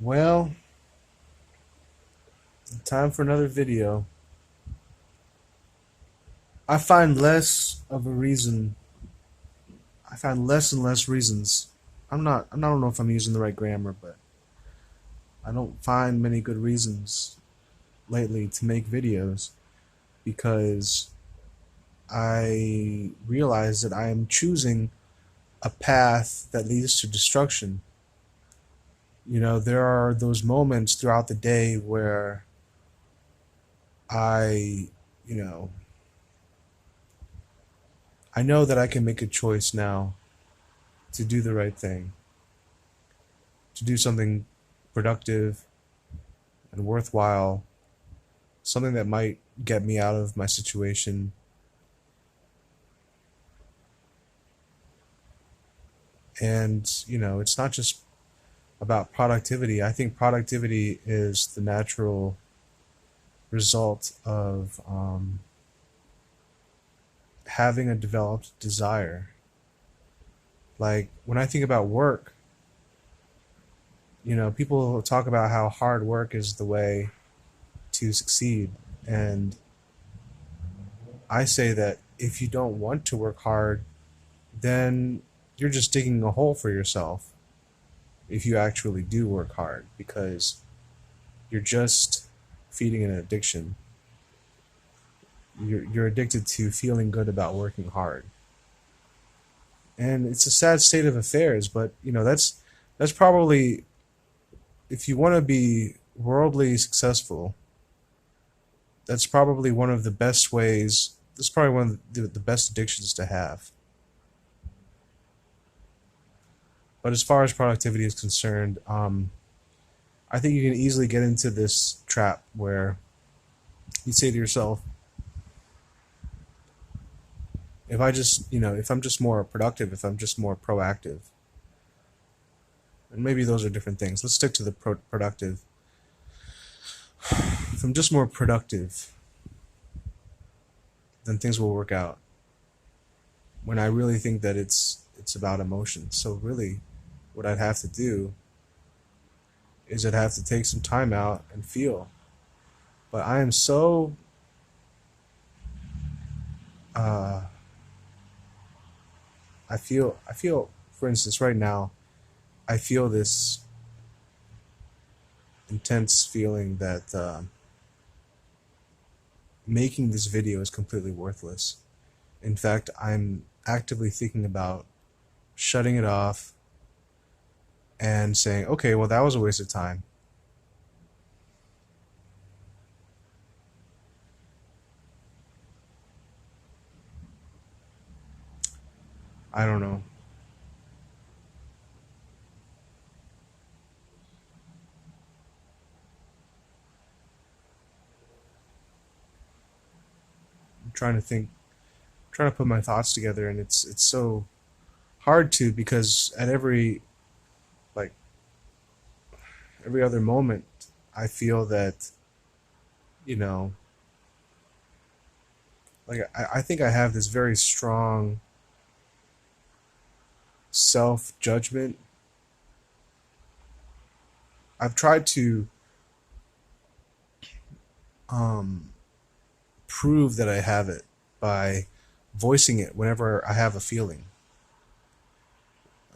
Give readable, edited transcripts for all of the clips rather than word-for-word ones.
Well, time for another video. I find less of a reason. I find less and less reasons. I don't know if I'm using the right grammar, but I don't find many good reasons lately to make videos because I realize that I am choosing a path that leads to destruction. There are those moments throughout the day where I, you know, I know that I can make a choice now to do the right thing, to do something productive and worthwhile, something that might get me out of my situation. And, it's not just about productivity. I think productivity is the natural result of having a developed desire. Like when I think about work, people talk about how hard work is the way to succeed. And I say that if you don't want to work hard, then you're just digging a hole for yourself if you actually do work hard because you're just feeding an addiction. You're addicted to feeling good about working hard. And it's a sad state of affairs, but that's probably if you want to be worldly successful, that's probably one of the best ways. That's probably one of the best addictions to have. But as far as productivity is concerned, I think you can easily get into this trap where you say to yourself, if I'm just more productive, if I'm just more proactive, and maybe those are different things. Let's stick to the productive. If I'm just more productive, then things will work out. When I really think that it's about emotion. So really, what I'd have to do is I'd have to take some time out and feel. But I am so uh, I feel for instance right now I feel this intense feeling that making this video is completely worthless. In fact, I'm actively thinking about shutting it off and saying, okay, well, that was a waste of time. I don't know. I'm trying to think, trying to put my thoughts together, and it's so hard to because at like every other moment, I feel that you know, I think I have this very strong self judgment. I've tried to um, prove that I have it by voicing it whenever I have a feeling.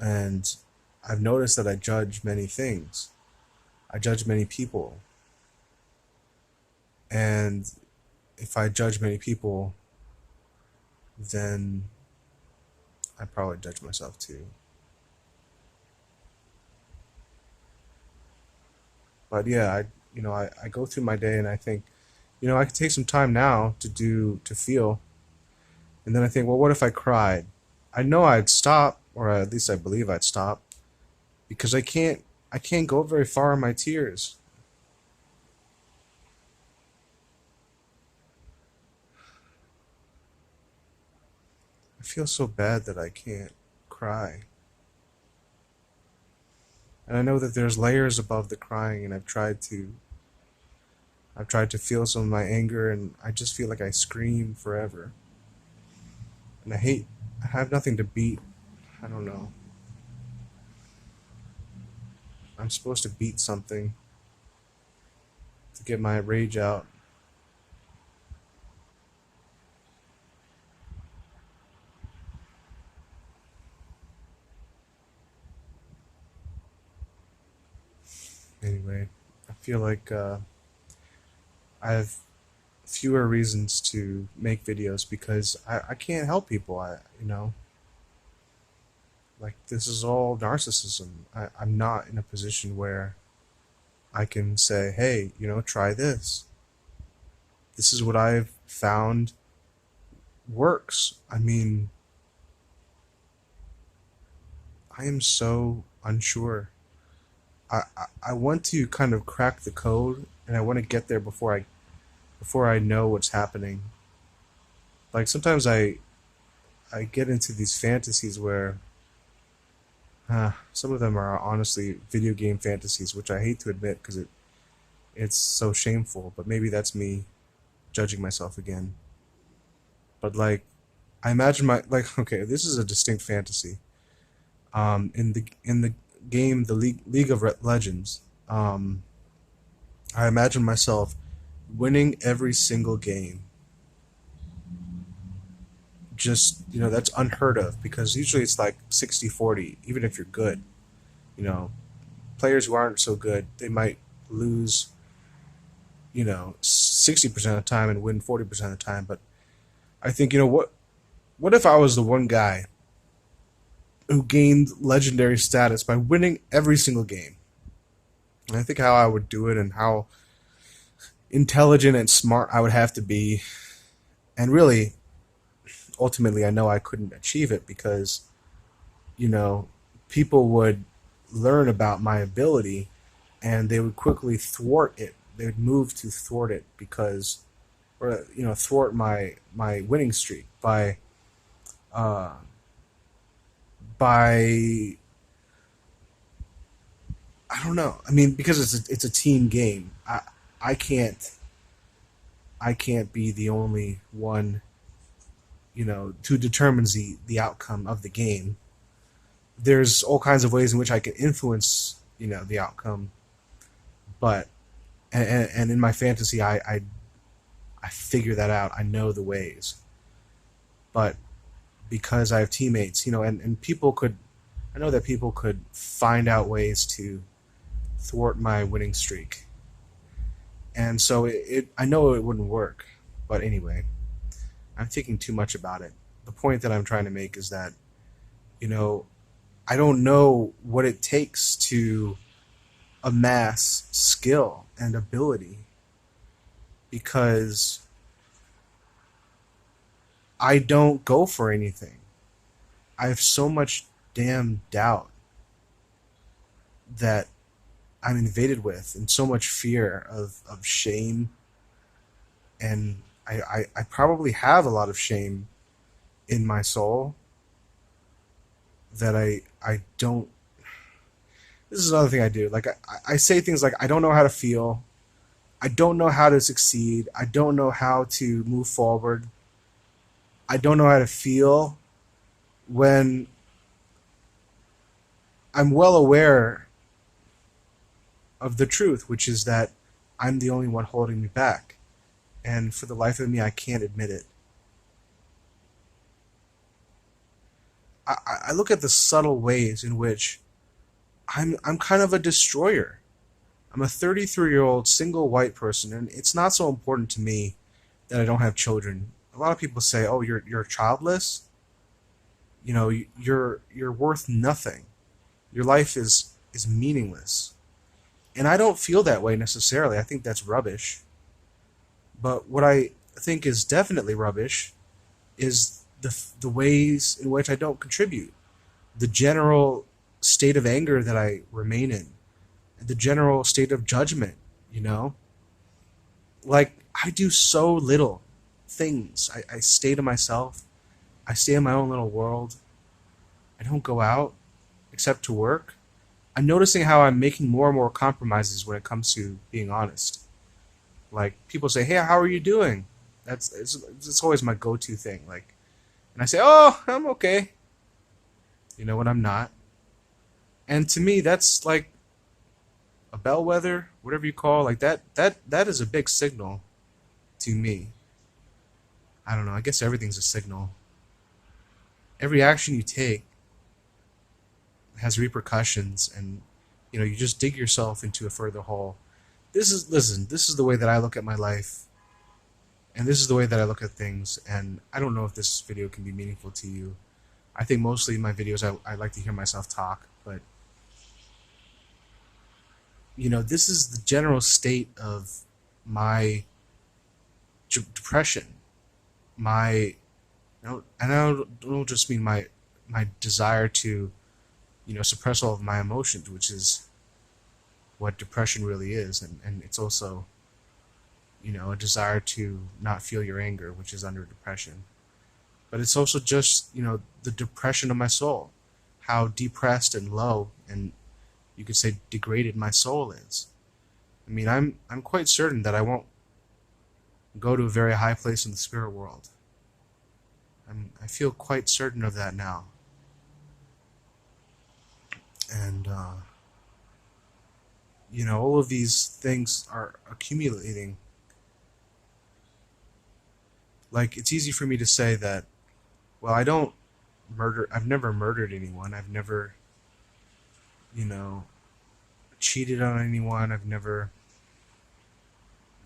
And I've noticed that I judge many things. I judge many people. And if I judge many people, then I probably judge myself too. But yeah, I go through my day and I think, I could take some time now to feel. And then I think, well, what if I cried? I know I'd stop, or at least I believe I'd stop, because I can't go very far in my tears. I feel so bad that I can't cry. And I know that there's layers above the crying, and I've tried to feel some of my anger, and I just feel like I scream forever. And I have nothing to beat. I don't know. I'm supposed to beat something to get my rage out. Anyway, I feel like I have fewer reasons to make videos because I can't help people. Like this is all narcissism. I'm not in a position where I can say, hey, try this. This is what I've found works. I mean, I am so unsure. I want to kind of crack the code, and I want to get there before I know what's happening. Like sometimes I get into these fantasies where some of them are honestly video game fantasies, which I hate to admit because it's so shameful. But maybe that's me judging myself again. But like I imagine my like okay, this is a distinct fantasy. In the game, the League of Legends, I imagine myself winning every single game. Just that's unheard of because usually it's like 60-40, even if you're good. You know, players who aren't so good, they might lose 60% of the time and win 40% of the time. But I think what if I was the one guy who gained legendary status by winning every single game? And I think how I would do it and how intelligent and smart I would have to be. And really, ultimately, I know I couldn't achieve it because, you know, people would learn about my ability and they would quickly thwart it. They would move to thwart it because, or, thwart my winning streak uh, by I don't know. I mean, because it's a team game. I can't I can't be the only one who determines the outcome of the game. There's all kinds of ways in which I can influence the outcome, but and in my fantasy I figure that out. I know the ways, but because I have teammates, and people could I know that people could find out ways to thwart my winning streak, and so I know it wouldn't work. But anyway, I'm thinking too much about it. The point that I'm trying to make is that you know I don't know what it takes to amass skill and ability because I don't go for anything. I have so much damn doubt that I'm invaded with and so much fear of shame, and I probably have a lot of shame in my soul that I don't. This is another thing I do. Like I say things like I don't know how to feel. I don't know how to succeed. I don't know how to move forward. I don't know how to feel when I'm well aware of the truth, which is that I'm the only one holding me back. And for the life of me, I can't admit it. I look at the subtle ways in which I'm kind of a destroyer. I'm a 33-year-old single white person, and it's not so important to me that I don't have children. A lot of people say, "Oh, you're childless. You're worth nothing. Your life is meaningless." And I don't feel that way necessarily. I think that's rubbish. But what I think is definitely rubbish is the ways in which I don't contribute, the general state of anger that I remain in, the general state of judgment. You know, like I do so little things. I stay to myself. I stay in my own little world. I don't go out except to work. I'm noticing how I'm making more and more compromises when it comes to being honest. Like people say, "Hey, how are you doing?" It's always my go-to thing. Like, and I say, "Oh, I'm okay," when I'm not. And to me, that's like a bellwether, whatever you call, like that is a big signal to me. I don't know. I guess everything's a signal. Every action you take has repercussions, and you just dig yourself into a further hole. Listen. This is the way that I look at my life, and this is the way that I look at things. And I don't know if this video can be meaningful to you. I think mostly in my videos I like to hear myself talk, but this is the general state of my depression. My and I don't just mean my desire to suppress all of my emotions, which is what depression really is, and it's also a desire to not feel your anger, which is under depression. But it's also just the depression of my soul, how depressed and low, and you could say degraded my soul is. I mean, I'm quite certain that I won't go to a very high place in the spirit world. I feel quite certain of that now. And all of these things are accumulating. Like, it's easy for me to say that, well, I've never murdered anyone. I've never, cheated on anyone. I've never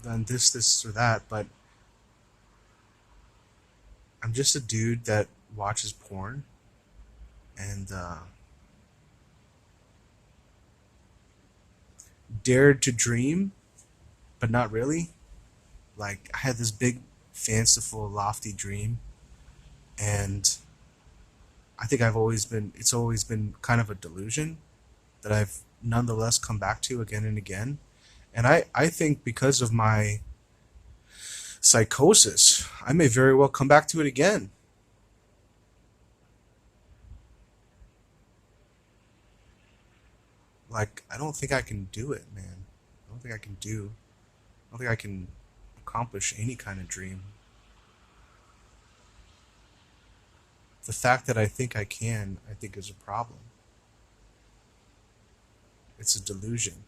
done this, or that, but I'm just a dude that watches porn and dared to dream, but not really. Like, I had this big, fanciful, lofty dream, and I think it's always been kind of a delusion that I've nonetheless come back to again and again. And I think because of my psychosis, I may very well come back to it again. Like, I don't think I can do it, man. I don't think I can accomplish any kind of dream. The fact that I think I can, I think is a problem. It's a delusion.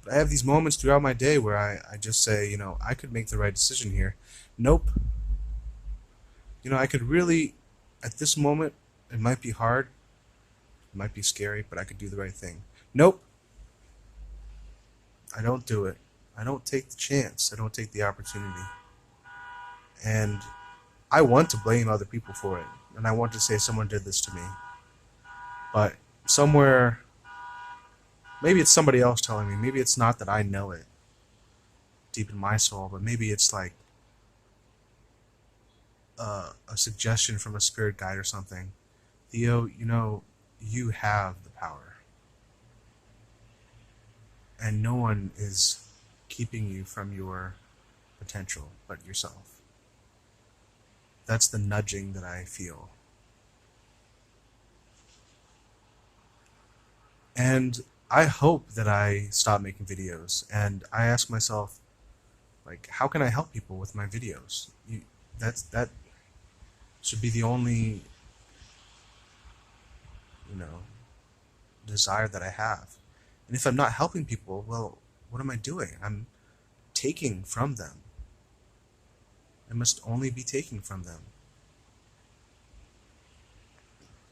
But I have these moments throughout my day where I just say, I could make the right decision here. Nope. I could really, at this moment, it might be hard, it might be scary, but I could do the right thing. Nope. I don't do it. I don't take the chance. I don't take the opportunity. And I want to blame other people for it. And I want to say someone did this to me. But somewhere, maybe it's somebody else telling me. Maybe it's not that I know it deep in my soul, but maybe it's like a suggestion from a spirit guide or something. Theo, you have the power. And no one is keeping you from your potential but yourself. That's the nudging that I feel. And I hope that I stop making videos, and I ask myself, like, how can I help people with my videos? That should be the only, desire that I have. And if I'm not helping people, well, what am I doing? I'm taking from them. I must only be taking from them.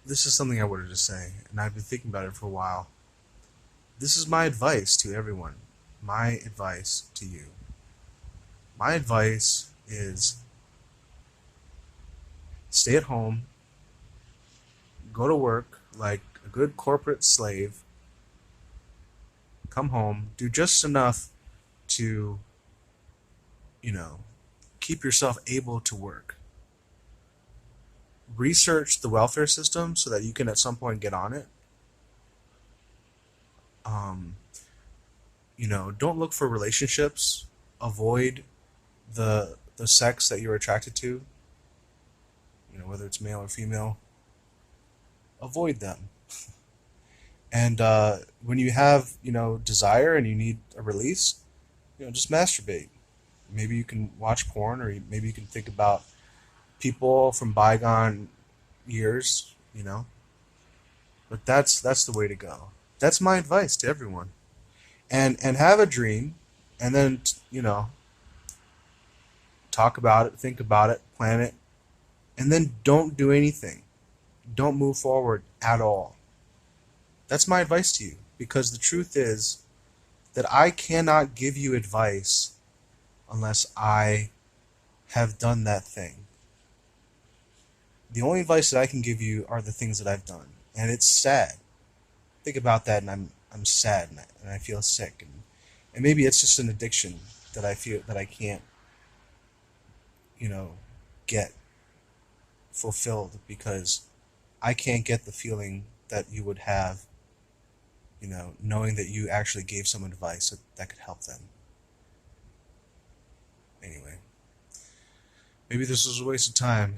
This is something I wanted to say, and I've been thinking about it for a while. This is my advice to everyone. My advice to you. My advice is stay at home, go to work like a good corporate slave, come home, do just enough to, keep yourself able to work. Research the welfare system so that you can at some point get on it. Um, don't look for relationships. Avoid the sex that you're attracted to. Whether it's male or female. Avoid them. And when you have desire and you need a release, just masturbate. Maybe you can watch porn, or maybe you can think about people from bygone years. But that's the way to go. That's my advice to everyone. And have a dream, and then talk about it, think about it, plan it, and then don't do anything. Don't move forward at all. That's my advice to you, because the truth is that I cannot give you advice unless I have done that thing. The only advice that I can give you are the things that I've done, and it's sad. Think about that, and I'm sad, and I feel sick, and maybe it's just an addiction that I feel that I can't, you know, get fulfilled, because I can't get the feeling that you would have, knowing that you actually gave someone advice that could help them. Anyway, maybe this was a waste of time.